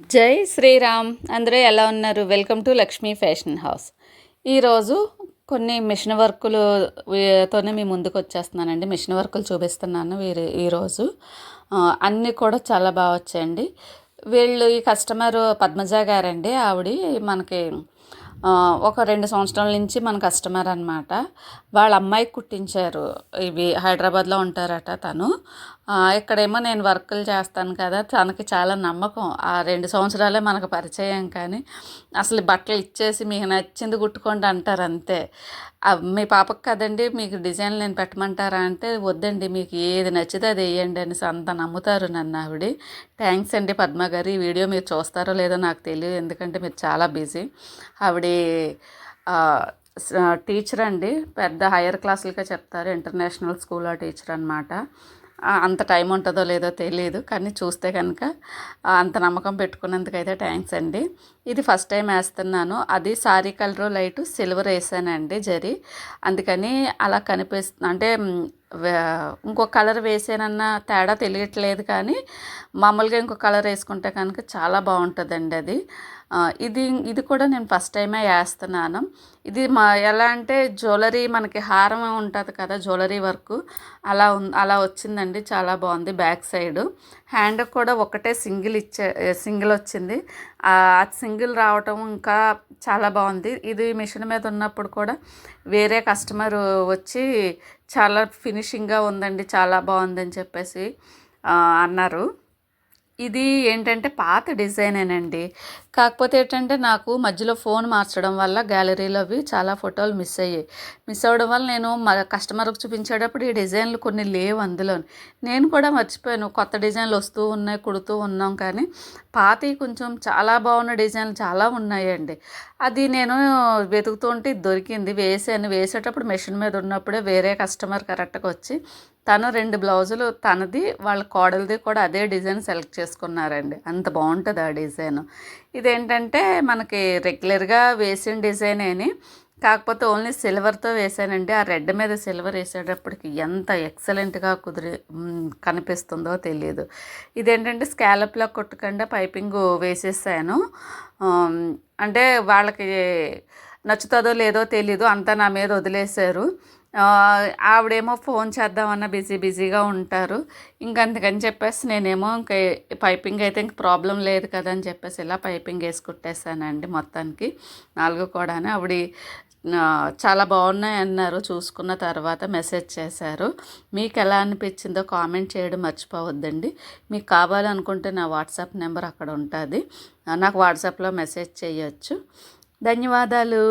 జై శ్రీరామ్. అందరూ ఎలా ఉన్నారు? Welcome to Lakshmi fashion house. ఈరోజు కొన్ని మిషన్ వర్కులు తోనే మీ ముందుకు వచ్చేస్తున్నానండి. మిషన్ వర్కులు చూపిస్తున్నాను ఈరోజు. అన్నీ కూడా చాలా బాగా వచ్చాయండి. ఈ కస్టమర్ పద్మజ గారండి. ఆవిడ మనకి ఒక 2 సంవత్సరాల నుంచి మన కస్టమర్ అనమాట. వాళ్ళ అమ్మాయికి కుట్టించారు. ఇవి హైదరాబాద్లో ఉంటారట తను. ఇక్కడేమో నేను వర్కులు చేస్తాను కదా, తనకి చాలా నమ్మకం. ఆ 2 సంవత్సరాలే మనకు పరిచయం, కానీ అసలు బట్టలు ఇచ్చేసి మీకు నచ్చింది కుట్టుకోండి అంటారు అంతే. మీ పాపకు కదండి, మీకు డిజైన్లు నేను పెట్టమంటారా అంటే, వద్దండి మీకు ఏది నచ్చితే అది వేయండి అనేసి అంత నమ్ముతారు నన్ను ఆవిడ. థ్యాంక్స్ అండి పద్మ గారు. ఈ వీడియో మీరు చూస్తారో లేదో నాకు తెలియదు, ఎందుకంటే మీరు చాలా బిజీ. ఆవిడ టీచర్ అండి, పెద్ద హైయర్ క్లాసులకే చెప్తారు. ఇంటర్నేషనల్ స్కూల్లో టీచర్ అనమాట. అంత టైం ఉంటుందో లేదో తెలియదు, కానీ చూస్తే కనుక అంత నమ్మకం పెట్టుకున్నందుకైతే థ్యాంక్స్ అండి. ఇది ఫస్ట్ టైం వేస్తున్నాను. అది సారీ కలరు లైట్ సిల్వర్ వేసానండి జరీ, అందుకని అలా కనిపిస్తుంది. అంటే ఇంకో కలర్ వేసానన్న తేడా తెలియట్లేదు, కానీ మామూలుగా ఇంకో కలర్ వేసుకుంటే కనుక చాలా బాగుంటుందండి అది. ఇది కూడా నేను ఫస్ట్ టైమే వేస్తున్నాను. ఇది ఎలా అంటే జ్యువెలరీ, మనకి హారం ఉంటుంది కదా జ్యువెలరీ వర్క్, అలా వచ్చిందండి. చాలా బాగుంది. బ్యాక్ సైడు హ్యాండ్ కూడా ఒకటే సింగిల్ వచ్చింది. ఆ సింగిల్ రావటం ఇంకా చాలా బాగుంది. ఇది మిషన్ మీద ఉన్నప్పుడు కూడా వేరే కస్టమర్ వచ్చి చాలా ఫినిషింగ్గా ఉందండి, చాలా బాగుందని చెప్పేసి అన్నారు. ఇది ఏంటంటే పాత డిజైనేనండి. కాకపోతే ఏంటంటే నాకు మధ్యలో ఫోన్ మార్చడం వల్ల గ్యాలరీలో అవి చాలా ఫోటోలు మిస్ అవ్వడం వల్ల నేను కస్టమర్కి చూపించేటప్పుడు ఈ డిజైన్లు కొన్ని లేవు అందులో. నేను కూడా మర్చిపోయాను. కొత్త డిజైన్లు వస్తూ ఉన్నాయి, కుడుతూ ఉన్నాం, కానీ పాతవి కొంచెం చాలా బాగున్న డిజైన్లు చాలా ఉన్నాయండి. అది నేను వెతుకుతుంటే దొరికింది, వేసేటప్పుడు మెషిన్ మీద ఉన్నప్పుడే వేరే కస్టమర్ కరెక్ట్గా వచ్చి తను 2 బ్లౌజులు తనది, వాళ్ళ కోడలిది కూడా అదే డిజైన్ సెలెక్ట్ చేసుకున్నారండి. అంత బాగుంటుంది ఆ డిజైన్. ఇదేంటంటే మనకి రెగ్యులర్గా వేసిన డిజైనేని, కాకపోతే ఓన్లీ సిల్వర్తో వేసానండి. ఆ రెడ్ మీద సిల్వర్ వేసేటప్పటికి ఎంత ఎక్సలెంట్గా కనిపిస్తుందో తెలియదు. ఇదేంటంటే స్కాలప్లా కొట్టకుండా పైపింగ్ వేసేసాను. అంటే వాళ్ళకి నచ్చుతుందో లేదో తెలీదు, అంతా నా మీద వదిలేశారు. ఆవిడేమో ఫోన్ చేద్దామన్న బిజీగా ఉంటారు. అందుకని చెప్పేసి నేనేమో పైపింగ్ అయితే ఇంక ప్రాబ్లం లేదు కదా అని చెప్పేసి ఇలా పైపింగ్ వేసి కుట్టేశానండి మొత్తానికి 4 కూడా. ఆవిడ చాలా బాగున్నాయి అన్నారు. చూసుకున్న తర్వాత మెసేజ్ చేశారు. మీకు ఎలా అనిపించిందో కామెంట్ చేయడం మర్చిపోవద్దండి. మీకు కావాలనుకుంటే నా వాట్సాప్ నెంబర్ అక్కడ ఉంటుంది, నాకు వాట్సాప్లో మెసేజ్ చేయొచ్చు. ధన్యవాదాలు.